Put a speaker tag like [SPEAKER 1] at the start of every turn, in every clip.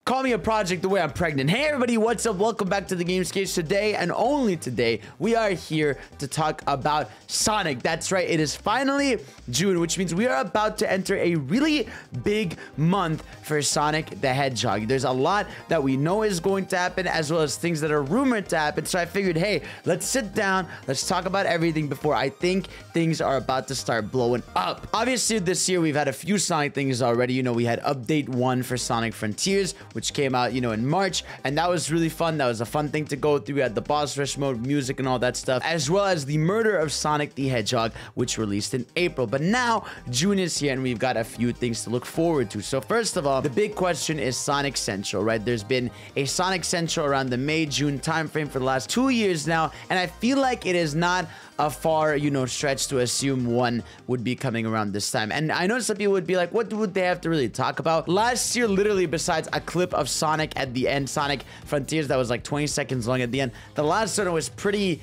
[SPEAKER 1] Call me a project the way I'm pregnant. Hey everybody, what's up? Welcome back to the Gamescast. Today and only today, we are here to talk about Sonic. That's right, it is finally June, which means we are about to enter a really big month for Sonic the Hedgehog. There's a lot that we know is going to happen, as well as things that are rumored to happen. So I figured, hey, let's sit down, let's talk about everything before I think things are about to start blowing up. Obviously, this year we've had a few Sonic things already. You know, we had update 1 for Sonic Frontiers, which came out, you know, in March, and that was really fun. That was a fun thing to go through. We had the boss rush mode, music, and all that stuff, as well as the murder of Sonic the Hedgehog, which released in April. But now June is here, and we've got a few things to look forward to. So first of all, the big question is Sonic Central, right? There's been a Sonic Central around the May-June timeframe for the last 2 years now, and I feel like it is not a far, you know, stretch to assume one would be coming around this time. And I know some people would be like, what would they have to really talk about? Last year, literally, besides a clip of Sonic at the end, Sonic Frontiers, that was like 20 seconds long at the end, the last one was pretty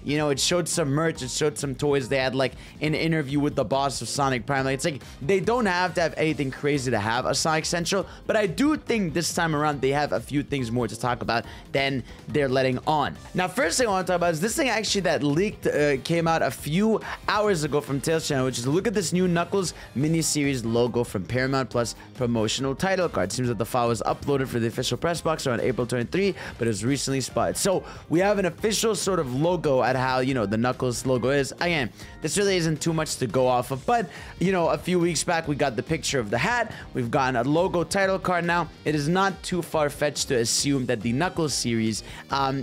[SPEAKER 1] you know, it showed some merch, it showed some toys. They had like an interview with the boss of Sonic Prime. Like, it's like they don't have to have anything crazy to have a Sonic Central, but I do think this time around they have a few things more to talk about than they're letting on. Now, first thing I want to talk about is this thing actually that leaked, came out a few hours ago from Tails Channel, which is, look at this new Knuckles miniseries logo from Paramount Plus promotional title card. Seems that the file was uploaded for the official press box around April 23, but it was recently spotted. So we have an official sort of logo at how, you know, the Knuckles logo is. Again, this really isn't too much to go off of, but, you know, a few weeks back we got the picture of the hat. We've gotten a logo title card now. It is not too far-fetched to assume that the Knuckles series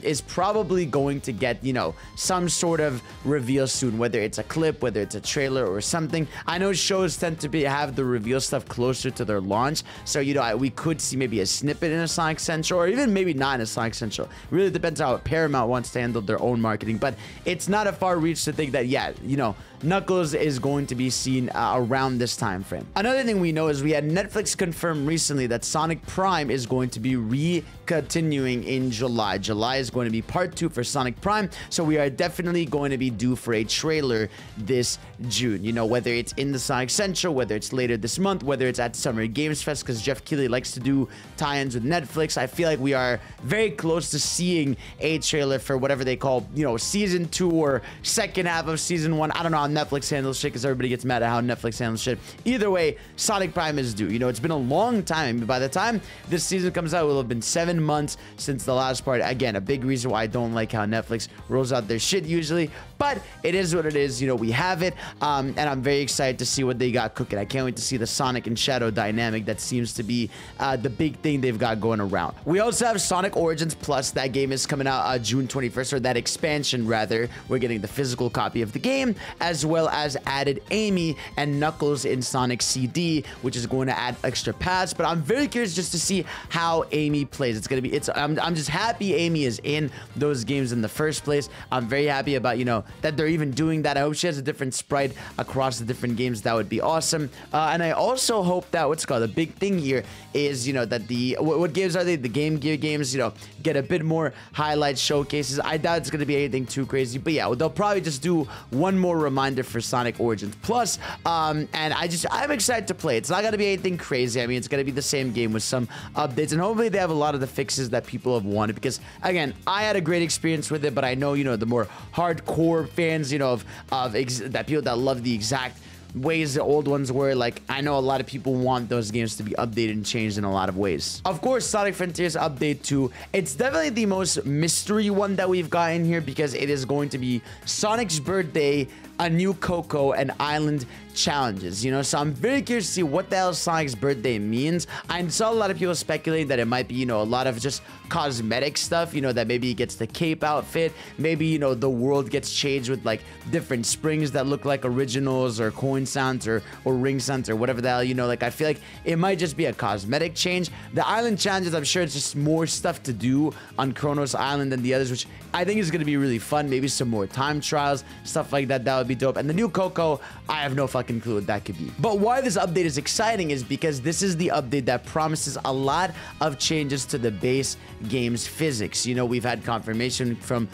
[SPEAKER 1] is probably going to get, you know, some sort of reveal soon, whether it's a clip, whether it's a trailer or something. I know shows tend to have the reveal stuff closer to their launch, so, you know, we could see maybe a snippet in a Sonic Central, or even maybe not in a Sonic Central. It really depends how Paramount wants to handle their own marketing, but it's not a far reach to think that, yeah, you know, Knuckles is going to be seen around this time frame. Another thing we know is we had Netflix confirm recently that Sonic Prime is going to be continuing in July. July is going to be part 2 for Sonic Prime, so we are definitely going to be due for a trailer this June. You know, whether it's in the Sonic Central, whether it's later this month, whether it's at Summer Games Fest, because Jeff Keighley likes to do tie-ins with Netflix. I feel like we are very close to seeing a trailer for whatever they call, you know, season 2 or second half of season 1. I don't know how Netflix handles shit, because everybody gets mad at how Netflix handles shit. Either way, Sonic Prime is due. You know, it's been a long time. By the time this season comes out, it will have been 7 months since the last part. Again, a big reason why I don't like how Netflix rolls out their shit usually, but it is what it is. You know, we have it, and I'm very excited to see what they got cooking. I can't wait to see the Sonic and Shadow dynamic. That seems to be the big thing they've got going around. We also have Sonic Origins Plus. That game is coming out June 21st, or that expansion rather. We're getting the physical copy of the game, as well as added Amy and Knuckles in Sonic CD, which is going to add extra paths. But I'm very curious just to see how Amy plays. It's gonna be, I'm just happy Amy is in those games in the first place. I'm very happy about, you know, that they're even doing that. I hope she has a different sprite across the different games. That would be awesome. And I also hope that what's called, the big thing here is, you know, that the what games are they? The Game Gear games, you know, get a bit more highlight showcases. I doubt it's gonna be anything too crazy, but yeah, they'll probably just do one more reminder for Sonic Origins Plus, and I'm excited to play. It's not gonna be anything crazy. I mean, it's gonna be the same game with some updates, and hopefully they have a lot of the fixes that people have wanted, because again, I had a great experience with it, but I know, you know, the more hardcore fans, you know, that people that love the exact ways the old ones were, like, I know a lot of people want those games to be updated and changed in a lot of ways. Of course, Sonic Frontiers Update 2, it's definitely the most mystery one that we've got in here, because it is going to be Sonic's birthday, a new Coco, and island challenges, you know, so I'm very curious to see what the hell Sonic's birthday means. I saw a lot of people speculating that it might be, you know, a lot of just cosmetic stuff, you know, that maybe he gets the cape outfit, maybe, you know, the world gets changed with like different springs that look like originals, or coin sounds, or ring sounds, or whatever the hell, you know, like I feel like it might just be a cosmetic change. The island challenges, I'm sure it's just more stuff to do on Kronos Island than the others, which I think is going to be really fun. Maybe some more time trials, stuff like that. That would be be dope. And the new Coco, I have no fucking clue what that could be. But why this update is exciting is because this is the update that promises a lot of changes to the base game's physics. You know, we've had confirmation from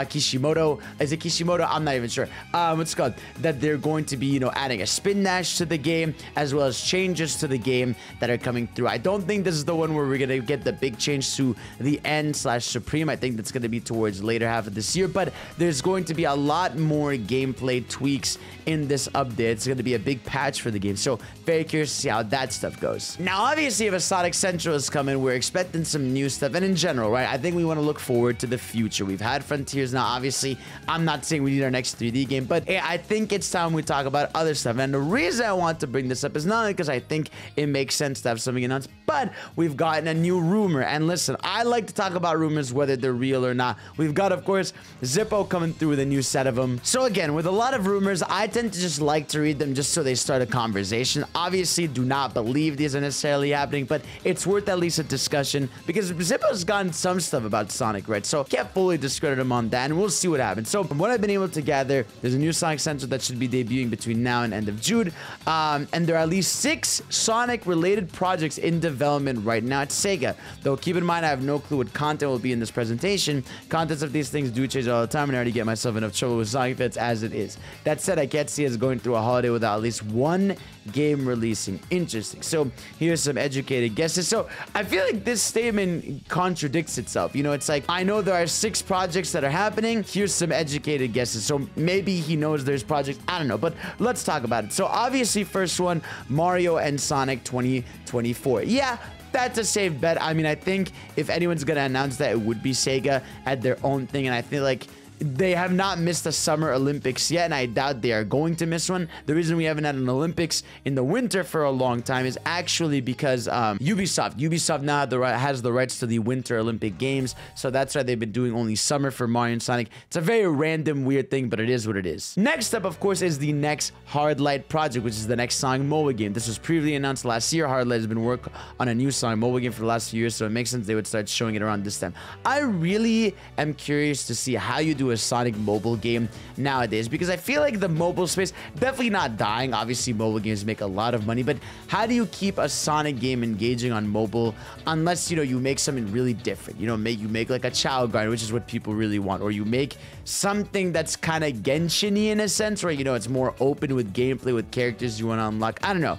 [SPEAKER 1] Kishimoto. Is it Kishimoto? I'm not even sure. What's it called? That they're going to be, you know, adding a spin dash to the game, as well as changes to the game that are coming through. I don't think this is the one where we're going to get the big change to the End/Supreme. I think that's going to be towards later half of this year, but there's going to be a lot more gameplay tweaks in this update. It's going to be a big patch for the game, so very curious to see how that stuff goes. Now, obviously, if a Sonic Central is coming, we're expecting some new stuff, and in general, right, I think we want to look forward to the future. We've had Frontiers. Now, obviously, I'm not saying we need our next 3D game, but I think it's time we talk about other stuff, and the reason I want to bring this up is not only because I think it makes sense to have something announced, but we've gotten a new rumor. And listen, I like to talk about rumors whether they're real or not. We've got, of course, Zippo coming through with a new set of them. So again, with a lot of rumors, I tend to just like to read them just so they start a conversation. Obviously, do not believe these are necessarily happening, but it's worth at least a discussion because Zippo's gotten some stuff about Sonic, right? So can't fully discredit him on that, and we'll see what happens. So from what I've been able to gather, there's a new Sonic Central that should be debuting between now and end of June, and there are at least 6 Sonic-related projects in development right now at Sega. Though keep in mind, I have no clue what content will be in this presentation. Contents of these things do change all the time, and I already get myself enough trouble with Sonic Fits as it is. That said, I can't see us going through a holiday without at least one game releasing. Interesting. So here's some educated guesses. So I feel like this statement contradicts itself. You know, it's like, I know there are 6 projects that are happening. Here's some educated guesses. So maybe he knows there's projects. I don't know, but let's talk about it. So obviously, first one, Mario and Sonic 2024. Yeah, that's a safe bet. I mean, I think if anyone's going to announce that, it would be Sega at their own thing. And I feel like they have not missed a Summer Olympics yet, and I doubt they are going to miss one. The reason we haven't had an Olympics in the winter for a long time is actually because Ubisoft now has the rights to the Winter Olympic Games, so that's why they've been doing only summer for Mario and Sonic. It's a very random, weird thing, but it is what it is. Next up, of course, is the next Hardlight project, which is the next Sonic mobile game. This was previously announced last year. Hardlight has been working on a new Sonic mobile game for the last few years, so it makes sense they would start showing it around this time. I really am curious to see how you do a Sonic mobile game nowadays, because I feel like the mobile space definitely not dying. Obviously, mobile games make a lot of money, but how do you keep a Sonic game engaging on mobile unless, you know, you make something really different? You know, you make like a Chao Garden, which is what people really want, or you make something that's kind of Genshin-y in a sense, where, you know, it's more open with gameplay, with characters you want to unlock. I don't know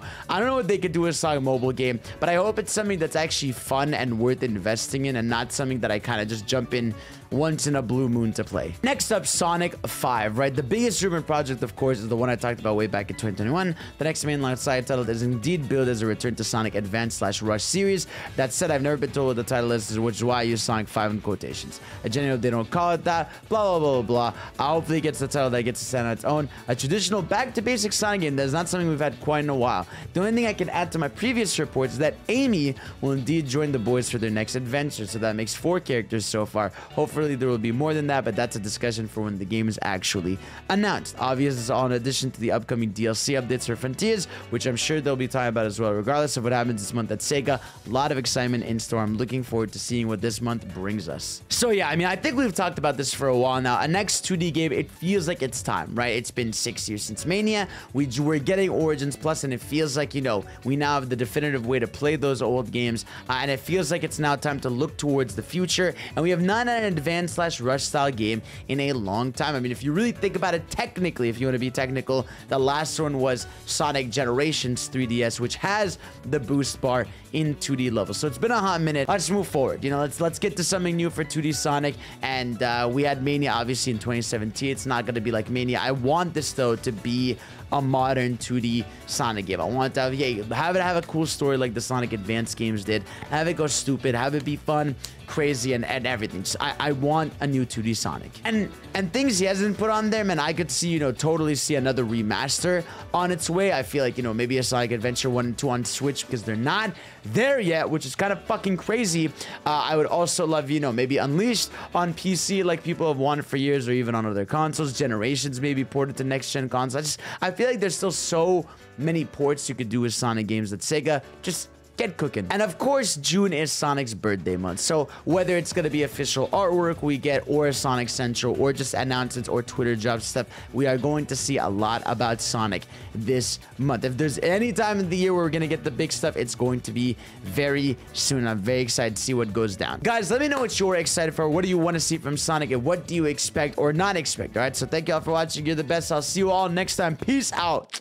[SPEAKER 1] what they could do with a Sonic mobile game, but I hope it's something that's actually fun and worth investing in, and not something that I kind of just jump in once in a blue moon to play. Next up, Sonic 5, right? The biggest rumored project, of course, is the one I talked about way back in 2021. The next mainline side title is indeed billed as a return to Sonic Advance/Rush series. That said, I've never been told what the title is, which is why I use Sonic 5 in quotations. I genuinely hope they don't call it that. Blah, blah, blah, blah, blah. I hopefully it gets the title that gets to stand on its own. A traditional back-to-basic Sonic game that is not something we've had quite in a while. The only thing I can add to my previous reports is that Amy will indeed join the boys for their next adventure, so that makes 4 characters so far. Hopefully there will be more than that, but that's a discussion for when the game is actually announced. Obviously, this is all in addition to the upcoming DLC updates for Frontiers, which I'm sure they'll be talking about as well. Regardless of what happens this month at Sega, a lot of excitement in store. I'm looking forward to seeing what this month brings us. So yeah, I mean, I think we've talked about this for a while now. A next 2D game, it feels like it's time, right? It's been 6 years since Mania. We're getting Origins Plus, and it feels like, you know, we now have the definitive way to play those old games, and it feels like it's now time to look towards the future, and we have not had an Advance/Rush style game in a long time. I mean, if you really think about it technically, if you want to be technical, the last one was Sonic Generations 3DS, which has the boost bar in 2D levels. So it's been a hot minute. Let's move forward. You know, let's get to something new for 2D Sonic. And we had Mania obviously in 2017. It's not going to be like Mania. I want this though to be a modern 2D Sonic game. I want to have it have a cool story like the Sonic Advance games did. Have it go stupid. Have it be fun, crazy, and everything. So I want a new 2D Sonic. And things he hasn't put on there, man, I could see, you know, totally see another remaster on its way. I feel like, you know, maybe a Sonic Adventure 1 and 2 on Switch, because they're not there yet, which is kind of fucking crazy. I would also love, you know, maybe Unleashed on PC like people have wanted for years, or even on other consoles. Generations maybe ported to next-gen consoles. I feel like there's still so many ports you could do with Sonic games that Sega just get cooking. And of course, June is Sonic's birthday month. So whether it's going to be official artwork we get, or Sonic Central, or just announcements or Twitter drops stuff, we are going to see a lot about Sonic this month. If there's any time of the year where we're going to get the big stuff, it's going to be very soon. I'm very excited to see what goes down. Guys, let me know what you're excited for. What do you want to see from Sonic, and what do you expect or not expect? All right, so thank you all for watching. You're the best. I'll see you all next time. Peace out.